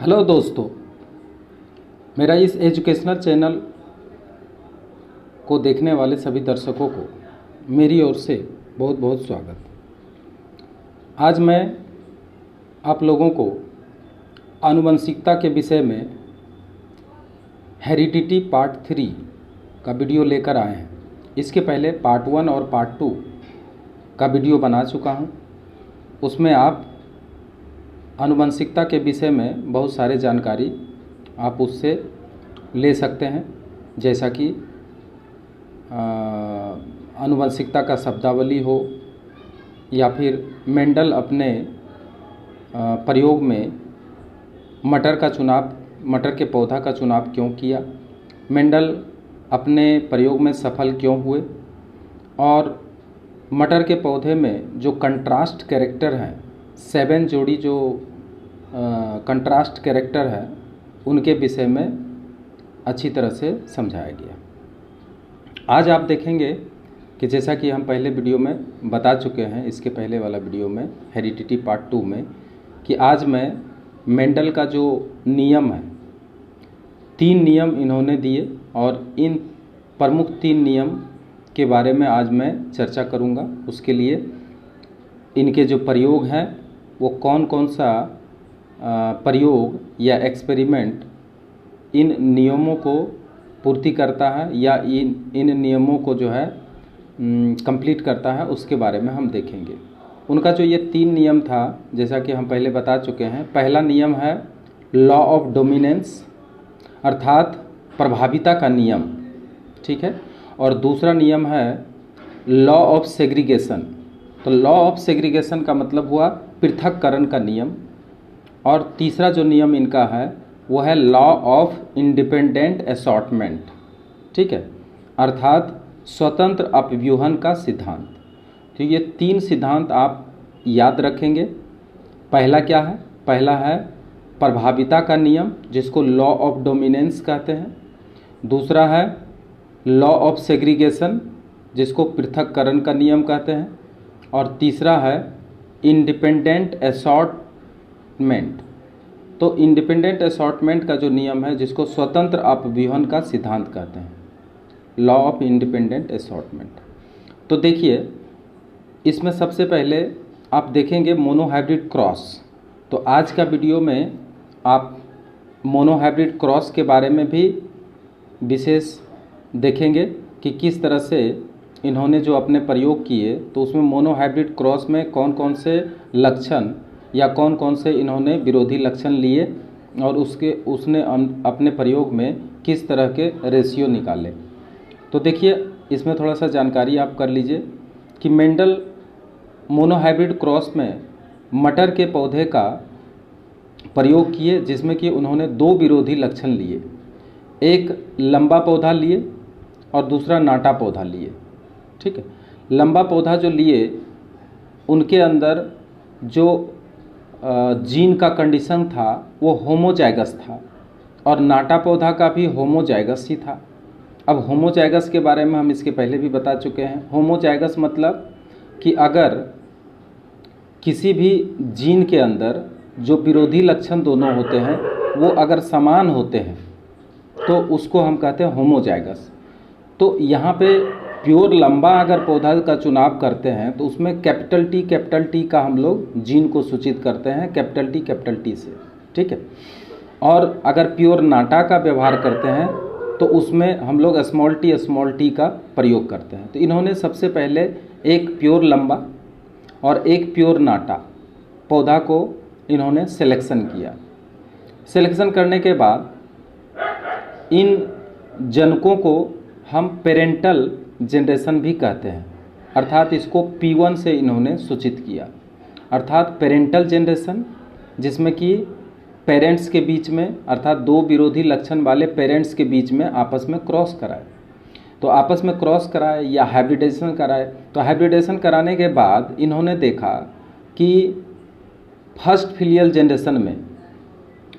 Hello दोस्तों, मेरा इस एजुकेशनल चैनल को देखने वाले सभी दर्शकों को मेरी ओर से बहुत बहुत स्वागत। आज मैं आप लोगों को आनुवंशिकता के विषय में हेरिडिटी पार्ट 3 का वीडियो लेकर आए हैं। इसके पहले पार्ट 1 और पार्ट 2 का वीडियो बना चुका हूं। उसमें आप आनुवंशिकता के विषय में बहुत सारे जानकारी आप उससे ले सकते हैं, जैसा कि आनुवंशिकता का शब्दावली हो या फिर मेंडल अपने प्रयोग में मटर के पौधा का चुनाव क्यों किया, मेंडल अपने प्रयोग में सफल क्यों हुए, और मटर के पौधे में जो कंट्रास्ट कैरेक्टर हैं, 7 जोड़ी जो कंट्रास्ट कैरेक्टर है, उनके विषय में अच्छी तरह से समझाया गया। आज आप देखेंगे कि जैसा कि हम पहले वीडियो में बता चुके हैं, इसके पहले वाला वीडियो में हेरिडिटी पार्ट 2 में, कि आज मैं मेंडल का जो नियम है, 3 नियम इन्होंने दिए और इन प्रमुख 3 नियम के बारे में आज मैं चर्चा करूंगा। उसके लिए इनके जो प्रयोग हैं वो कौन कौन सा प्रयोग या एक्सपेरिमेंट इन नियमों को पूर्ति करता है या इन नियमों को जो है कंप्लीट करता है, उसके बारे में हम देखेंगे। उनका जो ये 3 नियम था, जैसा कि हम पहले बता चुके हैं। पहला नियम है लॉ ऑफ डोमिनेंस, अर्थात प्रभाविता का नियम, ठीक है। और दूसरा नियम है लॉ ऑफ सेग्रीगेशन। तो लॉ ऑफ सेग्रीगेशन का मतलब हुआ पृथक्करण का नियम। और तीसरा जो नियम इनका है वो है लॉ ऑफ इंडिपेंडेंट असॉर्टमेंट, ठीक है, अर्थात स्वतंत्र अपव्यूहन का सिद्धांत। तो ये 3 सिद्धांत आप याद रखेंगे। पहला क्या है? पहला है प्रभाविता का नियम, जिसको लॉ ऑफ डोमिनेंस कहते हैं। दूसरा है लॉ ऑफ सेग्रीगेशन, जिसको पृथक्करण का नियम कहते हैं। और तीसरा है इंडिपेंडेंट असॉर्टमेंट। तो इंडिपेंडेंट असॉर्टमेंट का जो नियम है, जिसको स्वतंत्र अपव्यूहन का सिद्धांत कहते हैं, लॉ ऑफ इंडिपेंडेंट असॉर्टमेंट। तो देखिए, इसमें सबसे पहले आप देखेंगे मोनोहाइब्रिड क्रॉस। तो आज का वीडियो में आप मोनोहाइब्रिड क्रॉस के बारे में भी विशेष देखेंगे कि किस तरह से इन्होंने जो अपने प्रयोग किए, तो उसमें मोनोहाइब्रिड क्रॉस में कौन कौन से लक्षण या कौन कौन से इन्होंने विरोधी लक्षण लिए और उसने अपने प्रयोग में किस तरह के रेशियो निकाले। तो देखिए, इसमें थोड़ा सा जानकारी आप कर लीजिए कि मेंडल मोनोहाइब्रिड क्रॉस में मटर के पौधे का प्रयोग किए, जिसमें कि उन्होंने 2 विरोधी लक्षण लिए। एक लंबा पौधा लिए और दूसरा नाटा पौधा लिए, ठीक है। लंबा पौधा जो लिए, उनके अंदर जो जीन का कंडीशन था वो होमोजाइगस था, और नाटा पौधा का भी होमोजाइगस ही था। अब होमोजाइगस के बारे में हम इसके पहले भी बता चुके हैं। होमोजाइगस मतलब कि अगर किसी भी जीन के अंदर जो विरोधी लक्षण दोनों होते हैं वो अगर समान होते हैं तो उसको हम कहते हैं होमोजाइगस। तो यहाँ पे प्योर लंबा अगर पौधा का चुनाव करते हैं तो उसमें कैपिटल टी का हम लोग जीन को सूचित करते हैं, कैपिटल टी से, ठीक है। और अगर प्योर नाटा का व्यवहार करते हैं तो उसमें हम लोग स्मॉल टी का प्रयोग करते हैं। तो इन्होंने सबसे पहले एक प्योर लंबा और एक प्योर नाटा पौधा को इन्होंने सिलेक्शन किया। सिलेक्शन करने के बाद इन जनकों को हम पेरेंटल जनरेशन भी कहते हैं, अर्थात इसको P1 से इन्होंने सूचित किया, अर्थात पेरेंटल जनरेशन, जिसमें कि पेरेंट्स के बीच में, अर्थात 2 विरोधी लक्षण वाले पेरेंट्स के बीच में आपस में क्रॉस कराए। तो आपस में क्रॉस कराए या हाइब्रिडेशन कराए। तो हाइब्रिडेशन कराने के बाद इन्होंने देखा कि फर्स्ट फिलियल जनरेशन में,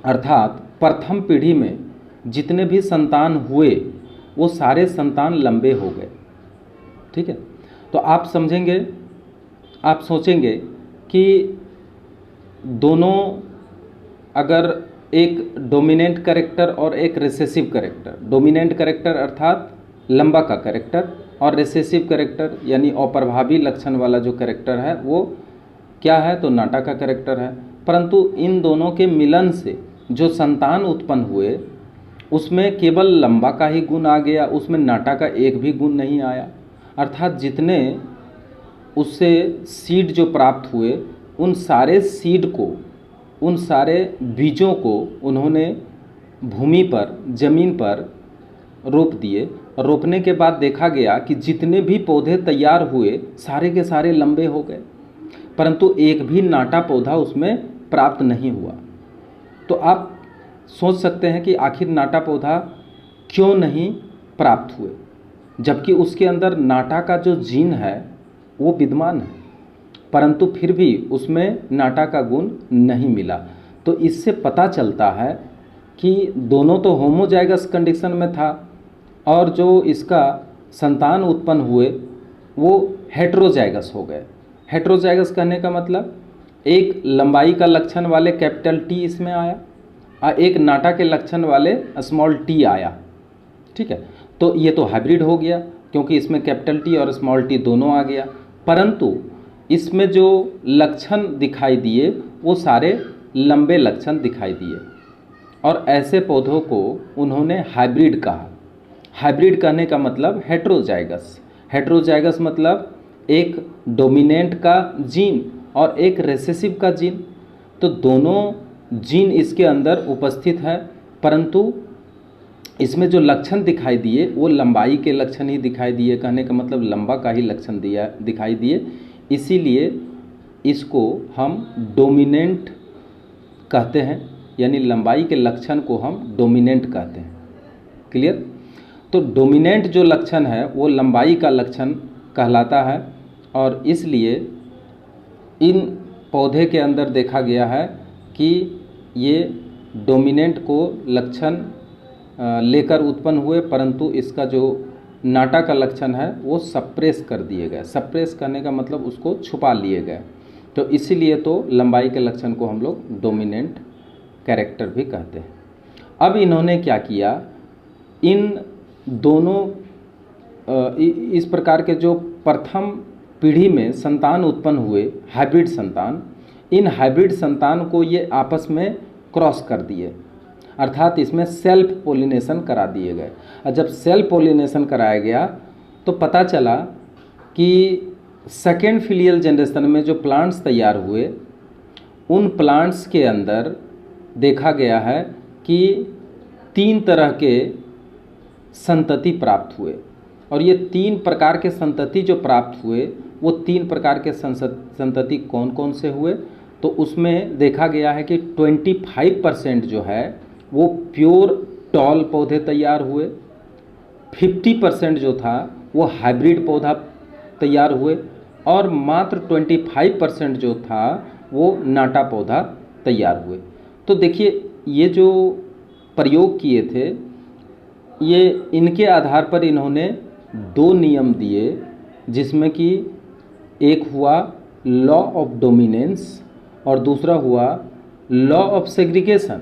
अर्थात प्रथम पीढ़ी में जितने भी संतान हुए वो सारे संतान लंबे हो गए, ठीक है। तो आप समझेंगे, आप सोचेंगे कि दोनों अगर एक डोमिनेंट कैरेक्टर और एक रिसेसिव कैरेक्टर। डोमिनेंट कैरेक्टर अर्थात लंबा का कैरेक्टर, और रिसेसिव कैरेक्टर यानी अप्रभावी लक्षण वाला जो कैरेक्टर है वो क्या है, तो नाटा का कैरेक्टर है। परंतु इन दोनों के मिलन से जो संतान उत्पन्न हुए उसमें केवल लंबा का ही गुण आ गया, उसमें नाटा का एक भी गुण नहीं आया। अर्थात जितने उससे सीड जो प्राप्त हुए उन सारे सीड को, उन सारे बीजों को उन्होंने भूमि पर, जमीन पर रोप दिए। रोपने के बाद देखा गया कि जितने भी पौधे तैयार हुए सारे के सारे लंबे हो गए, परंतु एक भी नाटा पौधा उसमें प्राप्त नहीं हुआ। तो आप सोच सकते हैं कि आखिर नाटा पौधा क्यों नहीं प्राप्त हुए, जबकि उसके अंदर नाटा का जो जीन है वो विद्यमान है, परंतु फिर भी उसमें नाटा का गुण नहीं मिला। तो इससे पता चलता है कि दोनों तो होमोजाइगस कंडीशन में था और जो इसका संतान उत्पन्न हुए वो हेटेरोजाइगस हो गए। हेटेरोजाइगस कहने का मतलब एक लंबाई का लक्षण वाले कैपिटल टी इसमें आया और एक नाटा के लक्षण वाले स्मॉल टी आया। ठीक है, तो ये तो हाइब्रिड हो गया क्योंकि इसमें कैपिटल टी और स्मॉल टी दोनों आ गया। परंतु इसमें जो लक्षण दिखाई दिए वो सारे लंबे लक्षण दिखाई दिए और ऐसे पौधों को उन्होंने हाइब्रिड कहा। हाइब्रिड कहने का मतलब हेटेरोजाइगस। हेटेरोजाइगस मतलब एक डोमिनेंट का जीन और एक रिसेसिव का जीन, तो दोनों जीन इसके अंदर उपस्थित है, परंतु इसमें जो लक्षण दिखाई दिए वो लंबाई के लक्षण ही दिखाई दिए। कहने का मतलब लंबा का ही लक्षण दिखाई दिए, इसीलिए इसको हम डोमिनेंट कहते हैं, यानी लंबाई के लक्षण को हम डोमिनेंट कहते हैं। क्लियर? तो डोमिनेंट जो लक्षण है वो लंबाई का लक्षण कहलाता है और इसलिए इन पौधे के अंदर देखा गया है कि ये डोमिनेंट को लक्षण लेकर उत्पन्न हुए, परंतु इसका जो नाटा का लक्षण है वो सप्रेस कर दिए गए। सप्रेस करने का मतलब उसको छुपा लिए गए, तो इसीलिए तो लंबाई के लक्षण को हम लोग डोमिनेंट कैरेक्टर भी कहते हैं। अब इन्होंने क्या किया, इन दोनों इस प्रकार के जो प्रथम पीढ़ी में संतान उत्पन्न हुए, हाइब्रिड संतान, इन हाइब्रिड संतान को ये आपस में क्रॉस कर दिए, अर्थात इसमें सेल्फ पोलिनेशन करा दिए गए। और जब सेल्फ पोलिनेशन कराया गया तो पता चला कि सेकेंड फिलियल जनरेशन में जो प्लांट्स तैयार हुए उन प्लांट्स के अंदर देखा गया है कि 3 तरह के संतति प्राप्त हुए, और ये 3 प्रकार के संतति जो प्राप्त हुए वो 3 प्रकार के संतति कौन कौन से हुए, तो उसमें देखा गया है कि 25% जो है वो प्योर टॉल पौधे तैयार हुए, 50% जो था वो हाइब्रिड पौधा तैयार हुए और मात्र 25% जो था वो नाटा पौधा तैयार हुए। तो देखिए ये जो प्रयोग किए थे ये इनके आधार पर इन्होंने 2 नियम दिए, जिसमें कि एक हुआ लॉ ऑफ डोमिनेंस और दूसरा हुआ लॉ ऑफ सेग्रीगेशन।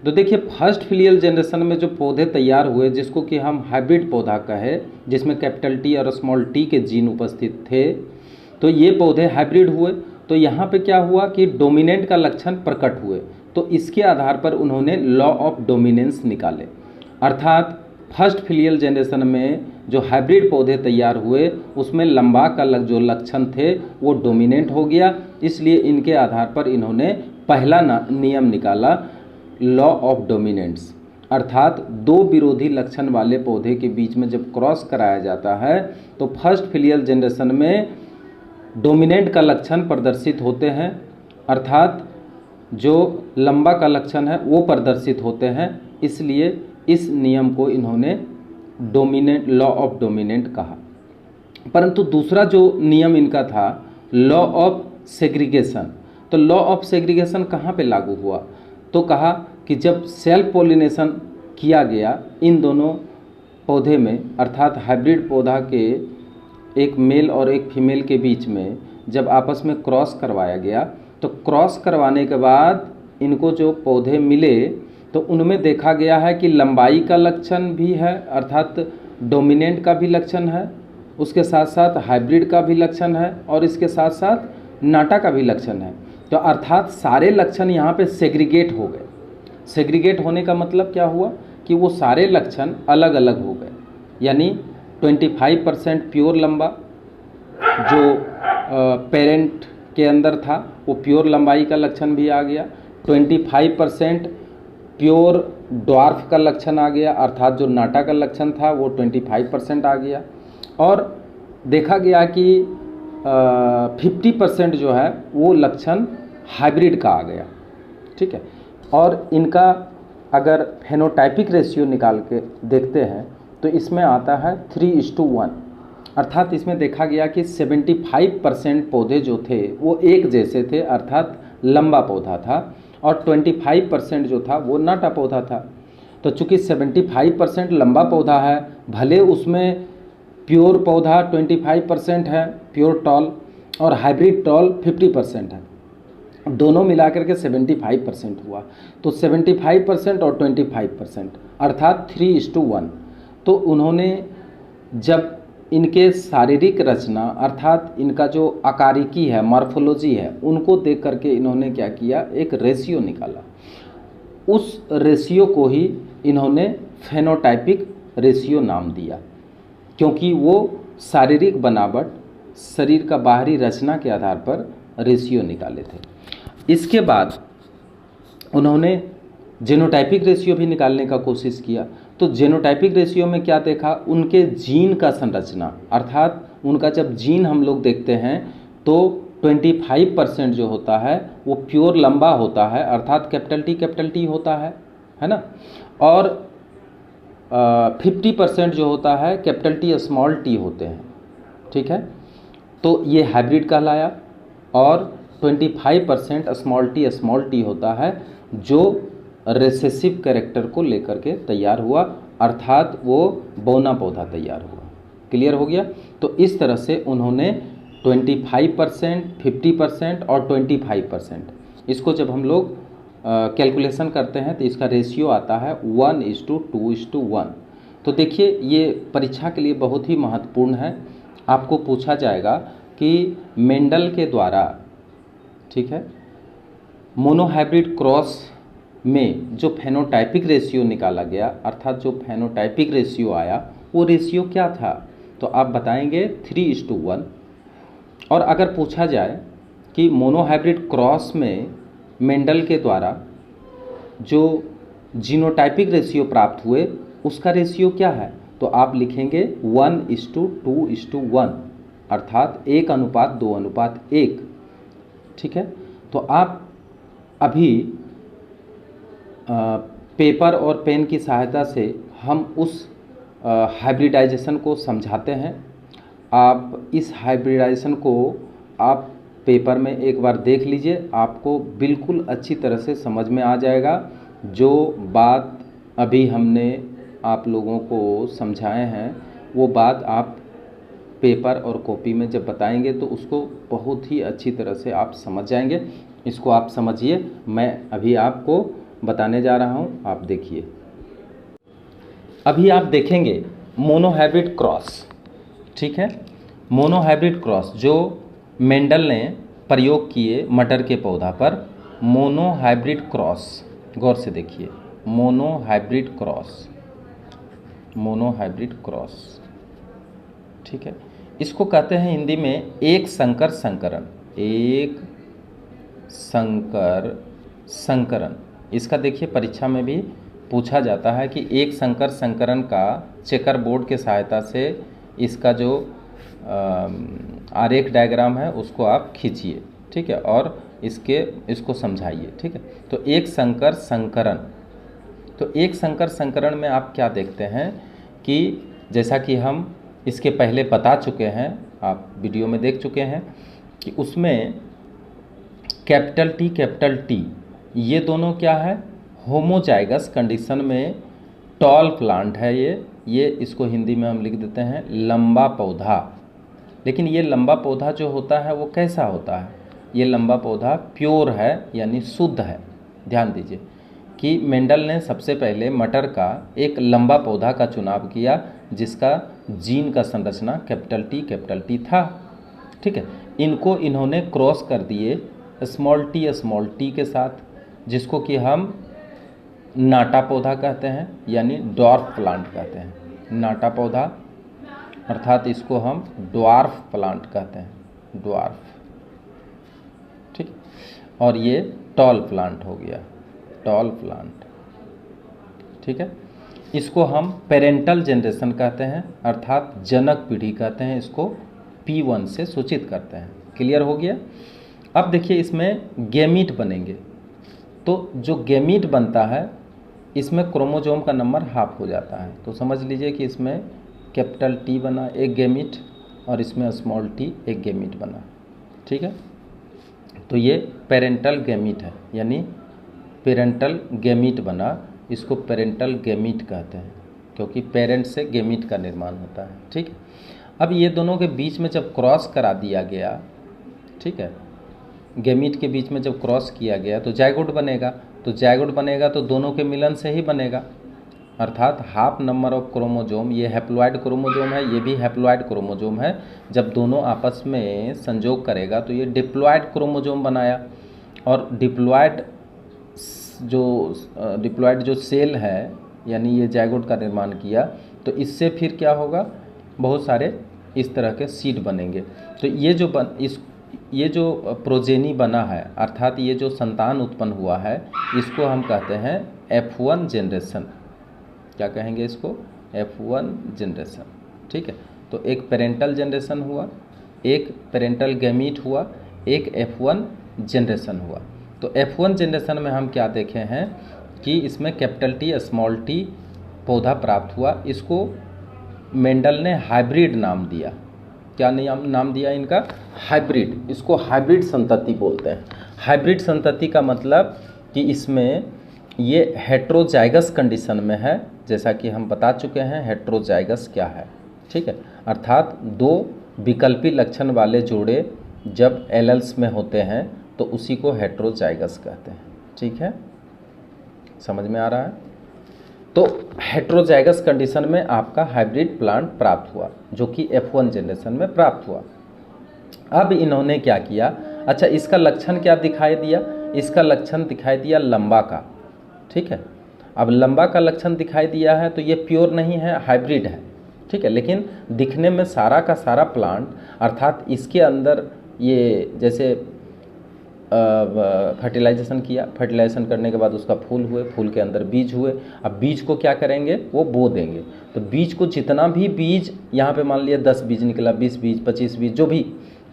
तो देखिए फर्स्ट फिलियल जनरेशन में जो पौधे तैयार हुए जिसको कि हम हाइब्रिड पौधा कहे, जिसमें कैपिटल टी और स्मॉल टी के जीन उपस्थित थे, तो ये पौधे हाइब्रिड हुए। तो यहाँ पे क्या हुआ कि डोमिनेंट का लक्षण प्रकट हुए, तो इसके आधार पर उन्होंने लॉ ऑफ डोमिनेंस निकाले, अर्थात फर्स्ट फिलियल जनरेशन में जो हाइब्रिड पौधे तैयार हुए उसमें लंबा का जो लक्षण थे वो डोमिनेंट हो गया, इसलिए इनके आधार पर इन्होंने पहला नियम निकाला लॉ ऑफ डोमिनेंस, अर्थात 2 विरोधी लक्षण वाले पौधे के बीच में जब क्रॉस कराया जाता है तो फर्स्ट फिलियल जनरेशन में डोमिनेंट का लक्षण प्रदर्शित होते हैं, अर्थात जो लंबा का लक्षण है वो प्रदर्शित होते हैं, इसलिए इस नियम को इन्होंने डोमिनेंट लॉ ऑफ डोमिनेंट कहा। परंतु दूसरा जो नियम इनका था लॉ ऑफ सेग्रीगेशन, तो लॉ ऑफ सेग्रीगेशन कहाँ पे लागू हुआ, तो कहा कि जब सेल्फ पोलिनेशन किया गया इन दोनों पौधे में, अर्थात हाइब्रिड पौधा के एक मेल और एक फीमेल के बीच में जब आपस में क्रॉस करवाया गया, तो क्रॉस करवाने के बाद इनको जो पौधे मिले तो उनमें देखा गया है कि लंबाई का लक्षण भी है, अर्थात डोमिनेंट का भी लक्षण है, उसके साथ साथ हाइब्रिड का भी लक्षण है और इसके साथ साथ नाटा का भी लक्षण है। तो अर्थात सारे लक्षण यहाँ पे सेग्रीगेट हो गए। सेग्रीगेट होने का मतलब क्या हुआ कि वो सारे लक्षण अलग अलग हो गए, यानी 25% प्योर लंबा जो पेरेंट के अंदर था वो प्योर लंबाई का लक्षण भी आ गया, 25% प्योर ड्वार्फ का लक्षण आ गया, अर्थात जो नाटा का लक्षण था वो 25% आ गया, और देखा गया कि 50% जो है वो लक्षण हाइब्रिड का आ गया। ठीक है, और इनका अगर फेनोटाइपिक रेशियो निकाल के देखते हैं तो इसमें आता है 3:1, अर्थात इसमें देखा गया कि 75% पौधे जो थे वो एक जैसे थे, अर्थात लंबा पौधा था, और 25% जो था वो नाटा पौधा था। तो चूंकि 75% लंबा पौधा है, भले उसमें प्योर पौधा 25% है, प्योर टॉल, और हाइब्रिड टॉल 50% है, दोनों मिलाकर के 75% हुआ। तो 75% और 25%, अर्थात 3:1। तो उन्होंने जब इनके शारीरिक रचना अर्थात इनका जो आकारिकी है, मॉर्फोलॉजी है, उनको देख करके इन्होंने क्या किया, एक रेशियो निकाला। उस रेशियो को ही इन्होंने फेनोटाइपिक रेशियो नाम दिया, क्योंकि वो शारीरिक बनावट, शरीर का बाहरी रचना के आधार पर रेशियो निकाले थे। इसके बाद उन्होंने जेनोटाइपिक रेशियो भी निकालने का कोशिश किया। तो जेनोटाइपिक रेशियो में क्या देखा, उनके जीन का संरचना, अर्थात उनका जब जीन हम लोग देखते हैं तो 25% जो होता है वो प्योर लंबा होता है, अर्थात कैपिटल टी होता है ना, और 50% जो होता है कैपिटल टी स्मॉल टी होते हैं। ठीक है, तो ये हाइब्रिड कहलाया, और 25% स्मॉल टी होता है जो रिसेसिव कैरेक्टर को लेकर के तैयार हुआ, अर्थात वो बौना पौधा तैयार हुआ। क्लियर हो गया। तो इस तरह से उन्होंने 25%, 50% और 25%, इसको जब हम लोग कैलकुलेशन करते हैं तो इसका रेशियो आता है 1:2:1। तो देखिए ये परीक्षा के लिए बहुत ही महत्वपूर्ण है। आपको पूछा जाएगा कि मेंडल के द्वारा, ठीक है, मोनोहाइब्रिड क्रॉस में जो फेनोटाइपिक रेशियो निकाला गया, अर्थात जो फेनोटाइपिक रेशियो आया वो रेशियो क्या था, तो आप बताएंगे 3:1। और अगर पूछा जाए कि मोनोहाइब्रिड क्रॉस में मेंडल के द्वारा जो जीनोटाइपिक रेशियो प्राप्त हुए उसका रेशियो क्या है, तो आप लिखेंगे 1:2:1, अर्थात 1:2:1। ठीक है, तो आप अभी पेपर और पेन की सहायता से हम उस हाइब्रिडाइजेशन को समझाते हैं। आप इस हाइब्रिडाइजेशन को आप पेपर में एक बार देख लीजिए, आपको बिल्कुल अच्छी तरह से समझ में आ जाएगा। जो बात अभी हमने आप लोगों को समझाए हैं वो बात आप पेपर और कॉपी में जब बताएंगे तो उसको बहुत ही अच्छी तरह से आप समझ जाएंगे। इसको आप समझिए, मैं अभी आपको बताने जा रहा हूँ, आप देखिए। अभी आप देखेंगे मोनोहाइब्रिड क्रॉस, ठीक है, मोनोहाइब्रिड क्रॉस जो मेंडल ने प्रयोग किए मटर के पौधा पर, मोनोहाइब्रिड क्रॉस, गौर से देखिए, मोनोहाइब्रिड क्रॉस, मोनोहाइब्रिड क्रॉस, ठीक है, इसको कहते हैं हिंदी में एक संकर संकरण, एक संकर संकरण। इसका देखिए परीक्षा में भी पूछा जाता है कि एक संकर संकरण का चेकर बोर्ड के सहायता से इसका जो आरेख डायग्राम है उसको आप खींचिए, ठीक है, और इसको समझाइए। ठीक है, तो एक संकर संकरण, तो एक संकर संकरण में आप क्या देखते हैं कि जैसा कि हम इसके पहले बता चुके हैं, आप वीडियो में देख चुके हैं कि उसमें कैपिटल टी ये दोनों क्या है, होमोजाइगस कंडीशन में टॉल प्लांट है। ये इसको हिंदी में हम लिख देते हैं लंबा पौधा। लेकिन ये लंबा पौधा जो होता है वो कैसा होता है, ये लंबा पौधा प्योर है यानी शुद्ध है, ध्यान दीजिए कि मेंडल ने सबसे पहले मटर का एक लंबा पौधा का चुनाव किया जिसका जीन का संरचना कैपिटल टी था। ठीक है, इनको इन्होंने क्रॉस कर दिए स्मॉल टी के साथ, जिसको कि हम नाटा पौधा कहते हैं, यानी डॉर्फ प्लांट कहते हैं। नाटा पौधा अर्थात इसको हम ड्वार्फ प्लांट कहते हैं, ड्वार्फ। ठीक, और ये टॉल प्लांट हो गया, टॉल प्लांट। ठीक है, इसको हम पेरेंटल जनरेशन कहते हैं, अर्थात जनक पीढ़ी कहते हैं, इसको P1 से सूचित करते हैं। क्लियर हो गया। अब देखिए इसमें गैमीट बनेंगे, तो जो गैमीट बनता है इसमें क्रोमोसोम का नंबर हाफ हो जाता है। तो समझ लीजिए कि इसमें कैपिटल T बना एक गैमीट और इसमें स्मॉल t एक गैमीट बना। ठीक है, तो ये पेरेंटल गैमीट है, यानी पेरेंटल गैमीट बना, इसको पेरेंटल गैमीट कहते हैं क्योंकि पेरेंट से गैमीट का निर्माण होता है। ठीक है, अब ये दोनों के बीच में जब क्रॉस करा दिया गया, ठीक है, गैमीट के बीच में जब क्रॉस किया गया तो जायगोट बनेगा, तो जायगोट बनेगा तो दोनों के मिलन से ही बनेगा, अर्थात हाफ नंबर ऑफ क्रोमोसोम। ये हैप्लॉइड क्रोमोसोम है, ये भी हैप्लॉइड क्रोमोसोम है। जब दोनों आपस में संयोग करेगा तो ये डिप्लॉइड क्रोमोसोम बनाया, और डिप्लॉइड जो सेल है, यानी ये जायगोट का निर्माण किया, तो इससे फिर क्या होगा, बहुत सारे इस तरह के सीड बनेंगे। तो ये जो प्रोजेनी बना है, अर्थात ये जो संतान उत्पन्न हुआ है, इसको हम कहते हैं F1 जनरेशन। क्या कहेंगे इसको? F1 generation. ठीक है, तो एक पेरेंटल जनरेशन हुआ, एक पेरेंटल गैमीट हुआ, एक F1 जनरेशन हुआ। तो F1 जनरेशन में हम क्या देखे हैं कि इसमें कैपिटल T स्मॉल t पौधा प्राप्त हुआ। इसको मेंडल ने हाइब्रिड नाम दिया। क्या नाम दिया इनका? हाइब्रिड। इसको हाइब्रिड संतति बोलते हैं। हाइब्रिड संतति का मतलब कि इसमें ये हेट्रोजाइगस कंडीशन में है, जैसा कि हम बता चुके हैं हेट्रोजाइगस क्या है। ठीक है, अर्थात दो विकल्पी लक्षण वाले जोड़े जब एलल्स में होते हैं तो उसी को हेट्रोजाइगस कहते हैं। ठीक है, समझ में आ रहा है? तो हेट्रोजाइगस कंडीशन में आपका हाइब्रिड प्लांट प्राप्त हुआ, जो कि F1 जनरेशन में प्राप्त हुआ। अब इन्होंने क्या किया, अच्छा इसका लक्षण क्या दिखाई दिया? इसका लक्षण दिखाई दिया लंबा का। ठीक है, अब लंबा का लक्षण दिखाई दिया है तो ये प्योर नहीं है, हाइब्रिड है। ठीक है, लेकिन दिखने में सारा का सारा प्लांट, अर्थात इसके अंदर ये जैसे फर्टिलाइजेशन किया, फर्टिलाइजेशन करने के बाद उसका फूल हुए, फूल के अंदर बीज हुए। अब बीज को क्या करेंगे, वो बो देंगे। तो बीज को जितना भी बीज यहाँ पे मान लिया 10 बीज निकला, 20 बीज, 25 बीज, जो भी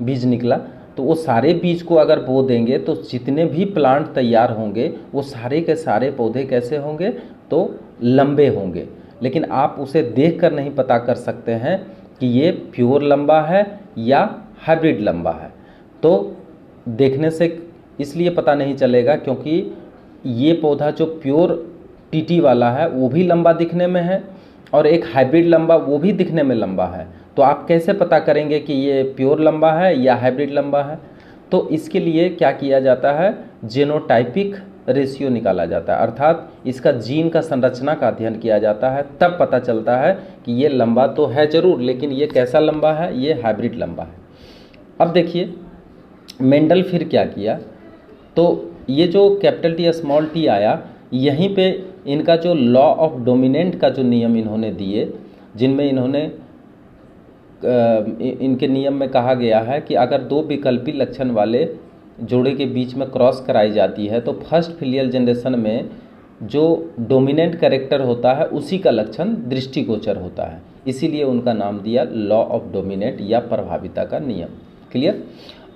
बीज निकला, तो वो सारे बीज को अगर बो देंगे तो जितने भी प्लांट तैयार होंगे वो सारे के सारे पौधे कैसे होंगे, तो लंबे होंगे। लेकिन आप उसे देख कर नहीं पता कर सकते हैं कि ये प्योर लंबा है या हाइब्रिड लंबा है। तो देखने से इसलिए पता नहीं चलेगा क्योंकि ये पौधा जो प्योर टीटी वाला है वो भी लंबा दिखने में है, और एक हाइब्रिड लंबा वो भी दिखने में लंबा है। तो आप कैसे पता करेंगे कि ये प्योर लंबा है या हाइब्रिड लंबा है? तो इसके लिए क्या किया जाता है, जेनोटाइपिक रेशियो निकाला जाता है, अर्थात इसका जीन का संरचना का अध्ययन किया जाता है। तब पता चलता है कि ये लंबा तो है ज़रूर, लेकिन ये कैसा लंबा है, ये हाइब्रिड लंबा है। अब देखिए मेंडल फिर क्या किया, तो ये जो कैपिटल T स्मॉल t आया, यहीं पे इनका जो लॉ ऑफ डोमिनेंट का जो नियम इन्होंने दिए, जिनमें इन्होंने इनके नियम में कहा गया है कि अगर दो विकल्पी लक्षण वाले जोड़े के बीच में क्रॉस कराई जाती है तो फर्स्ट फिलियल जनरेशन में जो डोमिनेंट कैरेक्टर होता है उसी का लक्षण दृष्टिगोचर होता है। इसीलिए उनका नाम दिया लॉ ऑफ डोमिनेंट या प्रभाविता का नियम। क्लियर?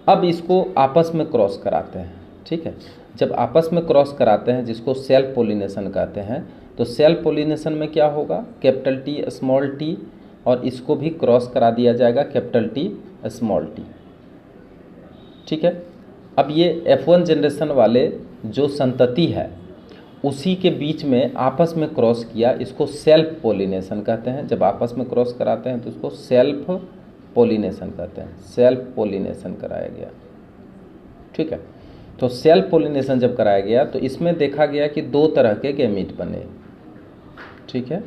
अब इसको आपस में क्रॉस कराते हैं। ठीक है, जब आपस में क्रॉस कराते हैं, जिसको सेल्फ पोलिनेशन कहते हैं, तो सेल्फ पोलिनेशन में क्या होगा, कैपिटल T स्मॉल t, और इसको भी क्रॉस करा दिया जाएगा कैपिटल T स्मॉल t। ठीक है, अब ये F1 जनरेशन वाले जो संतति है उसी के बीच में आपस में क्रॉस किया, इसको सेल्फ पोलिनेशन कहते हैं। जब आपस में क्रॉस कराते हैं तो इसको सेल्फ पोलिनेशन कहते हैं, सेल्फ पोलिनेशन कराया गया। ठीक है, तो सेल्फ पोलिनेशन जब कराया गया तो इसमें देखा गया कि दो तरह के गैमीट बने, ठीक है।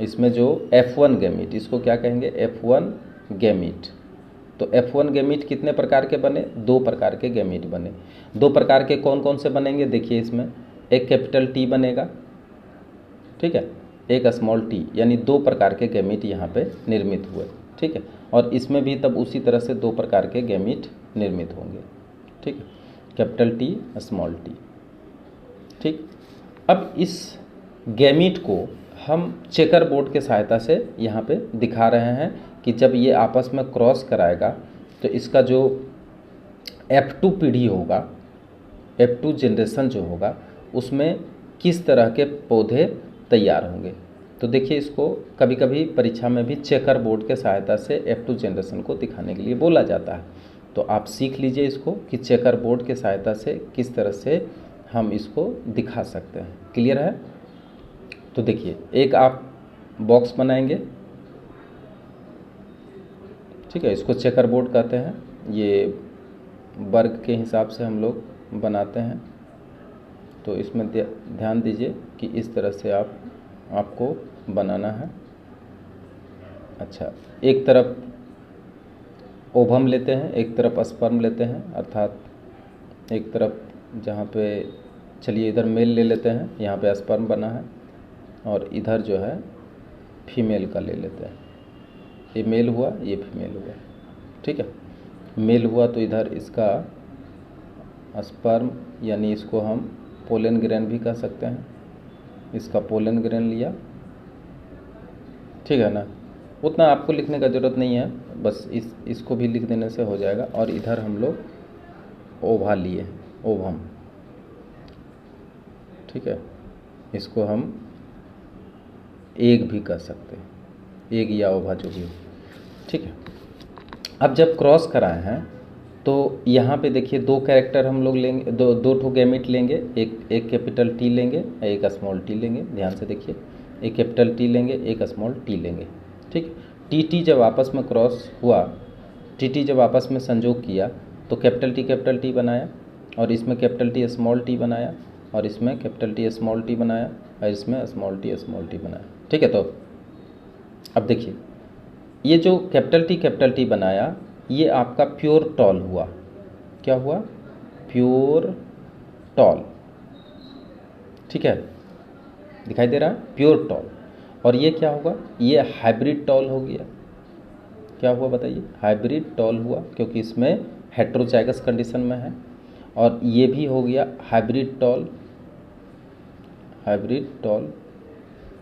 इसमें जो F1 गैमीट, इसको क्या कहेंगे, F1 गैमीट। तो F1 गैमीट कितने प्रकार के बने, दो प्रकार के गैमीट बने। दो प्रकार के कौन कौन से बनेंगे, देखिए इसमें एक कैपिटल T बनेगा, ठीक है, एक स्मॉल t, यानी दो प्रकार के गैमीट यहाँ पे निर्मित हुए, ठीक है। और इसमें भी तब उसी तरह से दो प्रकार के गैमीट निर्मित होंगे, ठीक है, कैपिटल T स्मॉल t, ठीक। अब इस गैमीट को हम चेकर बोर्ड के सहायता से यहाँ पे दिखा रहे हैं कि जब ये आपस में क्रॉस कराएगा तो इसका जो F2 पीढ़ी होगा, F2 जनरेशन जो होगा, उसमें किस तरह के पौधे तैयार होंगे। तो देखिए इसको कभी कभी परीक्षा में भी चेकर बोर्ड के सहायता से F2 जनरेशन को दिखाने के लिए बोला जाता है। तो आप सीख लीजिए इसको कि चेकर बोर्ड के सहायता से किस तरह से हम इसको दिखा सकते हैं। क्लियर है? तो देखिए एक आप बॉक्स बनाएंगे, ठीक है, इसको चेकर बोर्ड कहते हैं। ये वर्ग के हिसाब से हम लोग बनाते हैं। तो इसमें ध्यान दीजिए कि इस तरह से आपको बनाना है। अच्छा, एक तरफ ओवम लेते हैं, एक तरफ स्पर्म लेते हैं, अर्थात एक तरफ जहाँ पे, चलिए इधर मेल ले लेते हैं, यहाँ पे स्पर्म बना है, और इधर जो है फीमेल का ले लेते हैं। ये मेल हुआ, ये फीमेल हुआ, ठीक है। मेल हुआ तो इधर इसका स्पर्म, यानी इसको हम पोलन ग्रेन भी कह सकते हैं, इसका पोलन ग्रेन लिया, ठीक है ना। उतना आपको लिखने का ज़रूरत नहीं है, बस इसको भी लिख देने से हो जाएगा। और इधर हम लोग ओवा लिए, ओवम, ठीक है, इसको हम एग भी कह सकते हैं, एग या ओवा जो भी हो, ठीक है। अब जब क्रॉस कराए हैं तो यहाँ पे देखिए दो कैरेक्टर हम लोग लेंगे, दो ठो गैमीट लेंगे, एक कैपिटल T लेंगे, एक स्मॉल t लेंगे। ध्यान से देखिए, एक कैपिटल T लेंगे, एक स्मॉल t लेंगे, ठीक। टी जब आपस में क्रॉस हुआ, टी जब आपस में संयोग किया तो कैपिटल T बनाया, और इसमें कैपिटल T स्मॉल t बनाया, और इसमें कैपिटल T स्मॉल t बनाया, और इसमें स्मॉल t बनाया, ठीक है। तो अब देखिए ये जो कैपिटल T बनाया, ये आपका प्योर टॉल हुआ। क्या हुआ? प्योर टॉल, ठीक है, दिखाई दे रहा है, प्योर टॉल। और ये क्या होगा? ये हाइब्रिड टॉल हो गया। क्या हुआ बताइए? हाइब्रिड टॉल हुआ, क्योंकि इसमें हेट्रोजाइगस कंडीशन में है। और ये भी हो गया हाइब्रिड टॉल,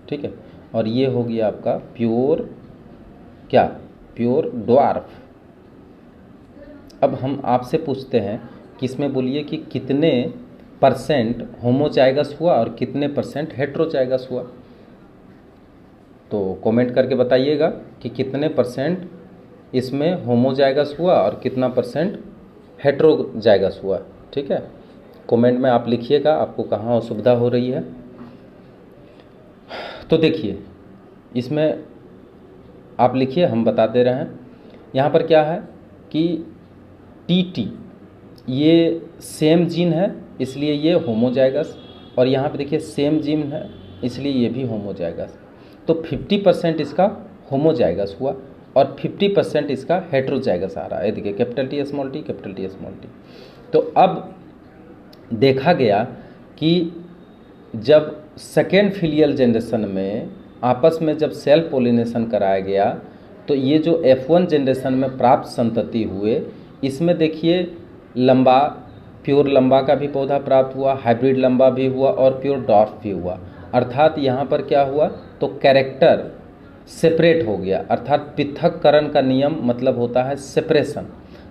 ठीक है। और ये हो गया आपका प्योर, क्या? Pure dwarf. अब हम आपसे पूछते हैं कि इसमें बोलिए कि कितने परसेंट होमोजाइगस हुआ और कितने परसेंट हेट्रोजाइगस हुआ। तो कमेंट करके बताइएगा कि कितने परसेंट इसमें होमोजाइगस हुआ और कितना परसेंट हेट्रोजाइगस हुआ, ठीक है। कमेंट में आप लिखिएगा आपको कहाँ असुविधा हो रही है। तो देखिए इसमें आप लिखिए, हम बता दे रहे हैं। यहाँ पर क्या है कि टी ये सेम जीन है, इसलिए ये होमोजाइगस, और यहाँ पे देखिए सेम जीन है, इसलिए ये भी होमोजाइगस। तो 50% इसका होमोजाइगस हुआ और 50% इसका हेट्रोजाइगस आ रहा है। देखिए कैपिटल T स्मॉल t। तो अब देखा गया कि जब सेकेंड फिलियल जनरेशन में आपस में जब सेल्फ पोलिनेशन कराया गया तो ये जो F1 जनरेशन में प्राप्त संतति हुए, इसमें देखिए लंबा, प्योर लंबा का भी पौधा प्राप्त हुआ, हाइब्रिड लंबा भी हुआ और प्योर डॉर्फ भी हुआ। अर्थात यहाँ पर क्या हुआ? तो कैरेक्टर सेपरेट हो गया, अर्थात पृथक्करण का नियम मतलब होता है सेपरेशन।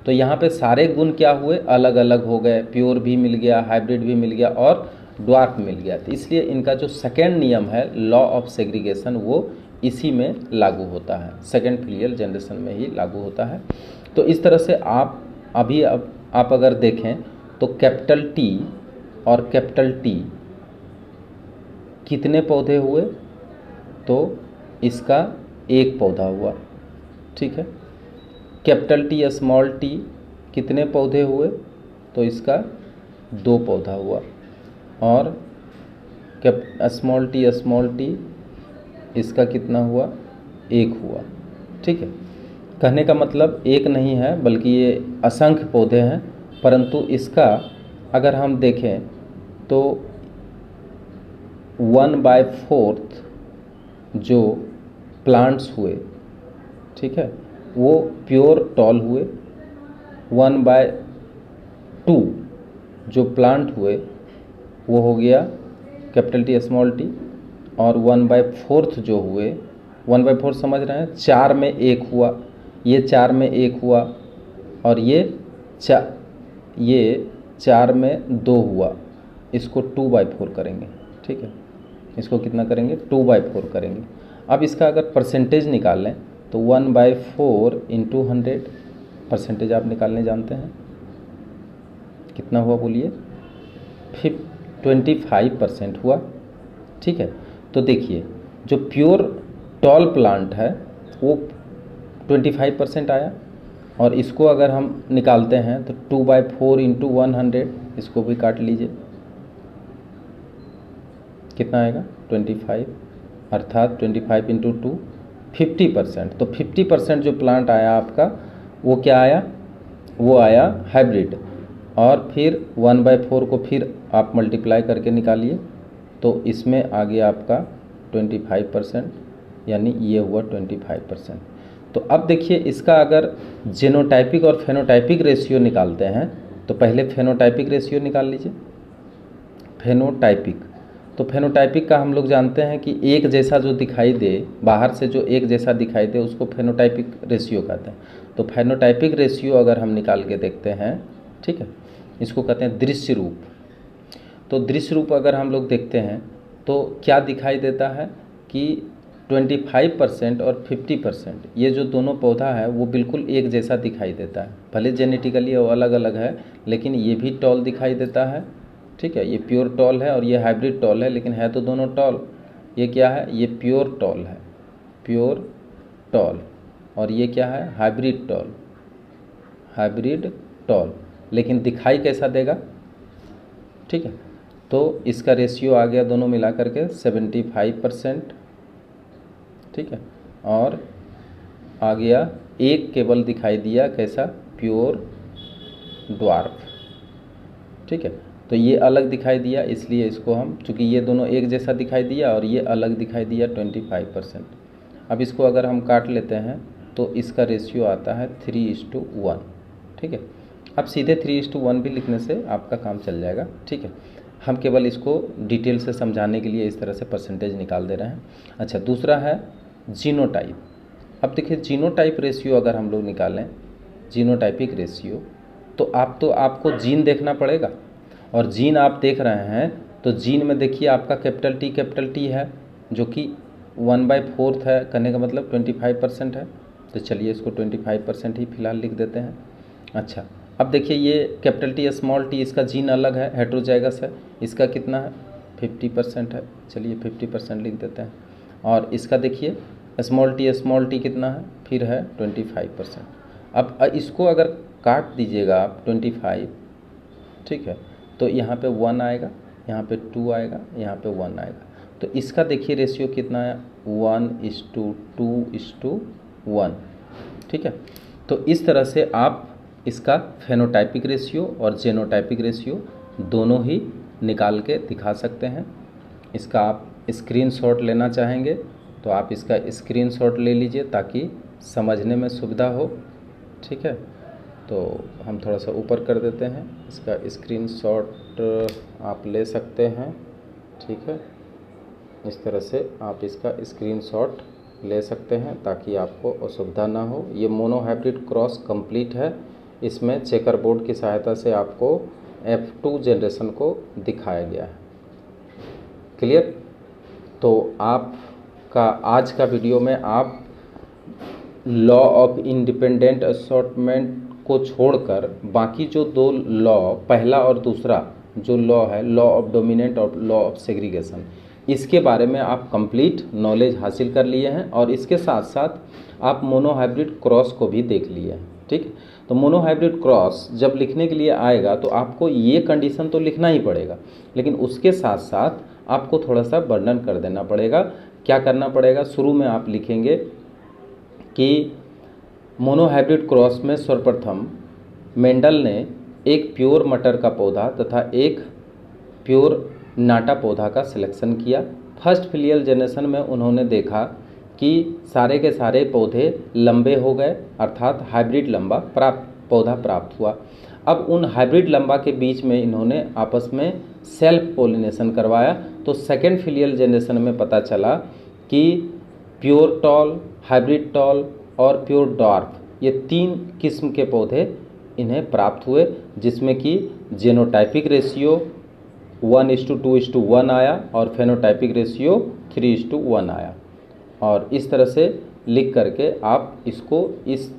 तो यहाँ पे सारे गुण क्या हुए? अलग अलग हो गए, प्योर भी मिल गया, हाइब्रिड भी मिल गया और ड्वार्फ मिल गया। तो इसलिए इनका जो सेकेंड नियम है, लॉ ऑफ सेग्रीगेशन, वो इसी में लागू होता है, सेकेंड फिलियल जनरेशन में ही लागू होता है। तो इस तरह से आप अभी आप अगर देखें तो कैपिटल T और कैपिटल T कितने पौधे हुए? तो इसका एक पौधा हुआ, ठीक है। कैपिटल T स्मॉल t कितने पौधे हुए? तो इसका 2 पौधा हुआ, और स्मॉल टी इसका कितना हुआ, 1 हुआ। ठीक है, कहने का मतलब एक नहीं है बल्कि ये असंख्य पौधे हैं, परंतु इसका अगर हम देखें तो 1/4 जो प्लांट्स हुए, ठीक है, वो प्योर टॉल हुए। 1/2 जो प्लांट हुए वो हो गया कैपिटल टी स्मॉल टी, और 1/4 जो हुए, 1/4 समझ रहे हैं, 4 में 1 हुआ, ये 4 में 1 हुआ, और ये 4 में 2 हुआ, इसको 2/4 करेंगे। ठीक है, इसको कितना करेंगे, 2/4 करेंगे। अब इसका अगर परसेंटेज निकालें तो 1/4 इंटू 100, परसेंटेज आप निकालने जानते हैं, कितना हुआ बोलिए, 25% हुआ। ठीक है, तो देखिए जो प्योर टॉल प्लांट है वो 25% आया, और इसको अगर हम निकालते हैं तो 2/4 इंटू 100, इसको भी काट लीजिए, कितना आएगा, 25, अर्थात 25 इंटू 2 50%। तो 50% जो प्लांट आया आपका वो क्या आया, वो आया हाइब्रिड। और फिर 1/4 को फिर आप मल्टीप्लाई करके निकालिए, तो इसमें आ गया आपका 25%, यानी ये हुआ 25%। तो अब देखिए इसका अगर जीनोटाइपिक और फेनोटाइपिक रेशियो निकालते हैं तो पहले फेनोटाइपिक रेशियो निकाल लीजिए। फेनोटाइपिक, तो फेनोटाइपिक का हम लोग जानते हैं कि एक जैसा जो दिखाई दे, बाहर से जो एक जैसा दिखाई दे उसको फेनोटाइपिक रेशियो कहते हैं। तो फेनोटाइपिक रेशियो अगर हम निकाल के देखते हैं, ठीक है, इसको कहते हैं दृश्य रूप। तो दृश्य रूप अगर हम लोग देखते हैं तो क्या दिखाई देता है कि 25% और 50%, ये जो दोनों पौधा है वो बिल्कुल एक जैसा दिखाई देता है। भले जेनेटिकली वो अलग अलग है, लेकिन ये भी टॉल दिखाई देता है। ठीक है, ये प्योर टॉल है और ये हाइब्रिड टॉल है, लेकिन है तो दोनों टॉल। ये क्या है, ये प्योर टॉल है, प्योर टॉल, और ये क्या है, हाइब्रिड टॉल, हाइब्रिड टॉल, लेकिन दिखाई कैसा देगा। ठीक है, तो इसका रेशियो आ गया दोनों मिला करके 75%। ठीक है, और आ गया एक केवल दिखाई दिया कैसा, प्योर ड्वार्फ। ठीक है, तो ये अलग दिखाई दिया, इसलिए इसको हम, चूँकि ये दोनों एक जैसा दिखाई दिया और ये अलग दिखाई दिया 25%। अब इसको अगर हम काट लेते हैं तो इसका रेशियो आता है 3:1। ठीक है, अब सीधे 3:1 भी लिखने से आपका काम चल जाएगा। ठीक है, हम केवल इसको डिटेल से समझाने के लिए इस तरह से परसेंटेज निकाल दे रहे हैं। अच्छा, दूसरा है जीनोटाइप। अब देखिए जीनोटाइप रेशियो अगर हम लोग निकालें, जीनोटाइपिक रेशियो, तो आपको जीन देखना पड़ेगा, और जीन आप देख रहे हैं तो जीन में देखिए आपका कैपिटल टी है जो कि 1/4 है, कहने का मतलब 25% है। तो चलिए इसको 25% ही फिलहाल लिख देते हैं। अच्छा, अब देखिए ये कैपिटल टी स्मॉल टी, इसका जीन अलग है, हेट्रोजाइगस है, इसका कितना है, 50% है। चलिए 50% लिख देते हैं। और इसका देखिए स्मॉल टी कितना है, फिर है 25%। अब इसको अगर काट दीजिएगा आप 25, ठीक है, तो यहाँ पे 1 आएगा, यहाँ पे 2 आएगा, यहाँ पे 1 आएगा। तो इसका देखिए रेशियो कितना है, 1:2:1। ठीक है, तो इस तरह से आप इसका फेनोटाइपिक रेशियो और जेनोटाइपिक रेशियो दोनों ही निकाल के दिखा सकते हैं। इसका आप स्क्रीनशॉट लेना चाहेंगे तो आप इसका स्क्रीनशॉट ले लीजिए ताकि समझने में सुविधा हो। ठीक है, तो हम थोड़ा सा ऊपर कर देते हैं, इसका स्क्रीनशॉट आप ले सकते हैं। ठीक है, इस तरह से आप इसका स्क्रीनशॉट ले सकते हैं ताकि आपको असुविधा ना हो। ये मोनो हाइब्रिड क्रॉस कंप्लीट है, इसमें चेकर बोर्ड की सहायता से आपको F2 जनरेशन को दिखाया गया है। क्लियर? तो आपका आज का वीडियो में आप लॉ ऑफ इंडिपेंडेंट असॉर्टमेंट को छोड़कर बाकी जो 2 लॉ, पहला और दूसरा जो लॉ है, लॉ ऑफ डोमिनेंट और लॉ ऑफ सेग्रीगेशन, इसके बारे में आप कंप्लीट नॉलेज हासिल कर लिए हैं, और इसके साथ साथ आप मोनो हाइब्रिड क्रॉस को भी देख लिए हैं। ठीक है। तो मोनोहाइब्रिड क्रॉस जब लिखने के लिए आएगा तो आपको ये कंडीशन तो लिखना ही पड़ेगा, लेकिन उसके साथ साथ आपको थोड़ा सा वर्णन कर देना पड़ेगा। क्या करना पड़ेगा? शुरू में आप लिखेंगे कि मोनोहाइब्रिड क्रॉस में सर्वप्रथम मेंडल ने एक प्योर मटर का पौधा तथा एक प्योर नाटा पौधा का सिलेक्शन किया। फर्स्ट फिलियल जनरेशन में उन्होंने देखा कि सारे के सारे पौधे लंबे हो गए, अर्थात हाइब्रिड लंबा पौधा प्राप्त हुआ। अब उन हाइब्रिड लंबा के बीच में इन्होंने आपस में सेल्फ पोलिनेशन करवाया। तो सेकेंड फिलियल जनरेशन में पता चला कि प्योर टॉल, हाइब्रिड टॉल और प्योर डॉर्फ, ये 3 किस्म के पौधे इन्हें प्राप्त हुए, जिसमें कि जेनोटाइपिक रेशियो 1:2:1 आया और फेनोटाइपिक रेशियो 3:1 आया। और इस तरह से लिख करके आप इसको इस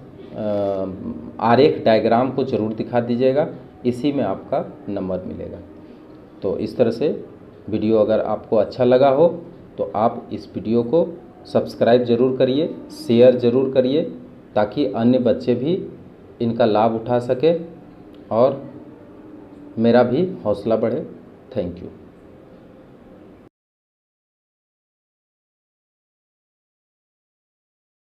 आरेख डायग्राम को ज़रूर दिखा दीजिएगा, इसी में आपका नंबर मिलेगा। तो इस तरह से वीडियो अगर आपको अच्छा लगा हो तो आप इस वीडियो को सब्सक्राइब ज़रूर करिए, शेयर ज़रूर करिए, ताकि अन्य बच्चे भी इनका लाभ उठा सके और मेरा भी हौसला बढ़े। Thank you.